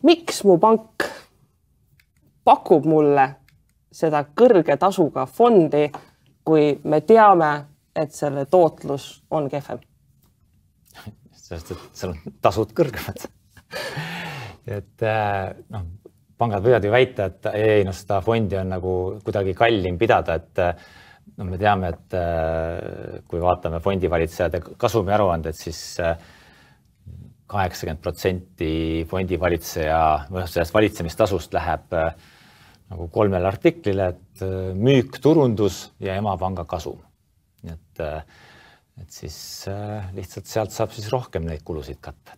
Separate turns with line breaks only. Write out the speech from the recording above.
miks mu pank pakub mulle seda kõrge tasuga fondi, kui me teame, et selle tootlus on kehvem?
Sest, et seal on tasud kõrgemad. Et pangad võivad ju väita, et ei, seda fondi on nagu kuidagi kallim pidada, et me teame, et kui vaatame fondivalitsejate kasumi aruanded, siis 80% fondivalitseja sellest valitsemistasust läheb nagu 3 artiklile, et müük, turundus ja emapanga kasum. Et siis lihtsalt sealt saab siis rohkem neid kulusid katta.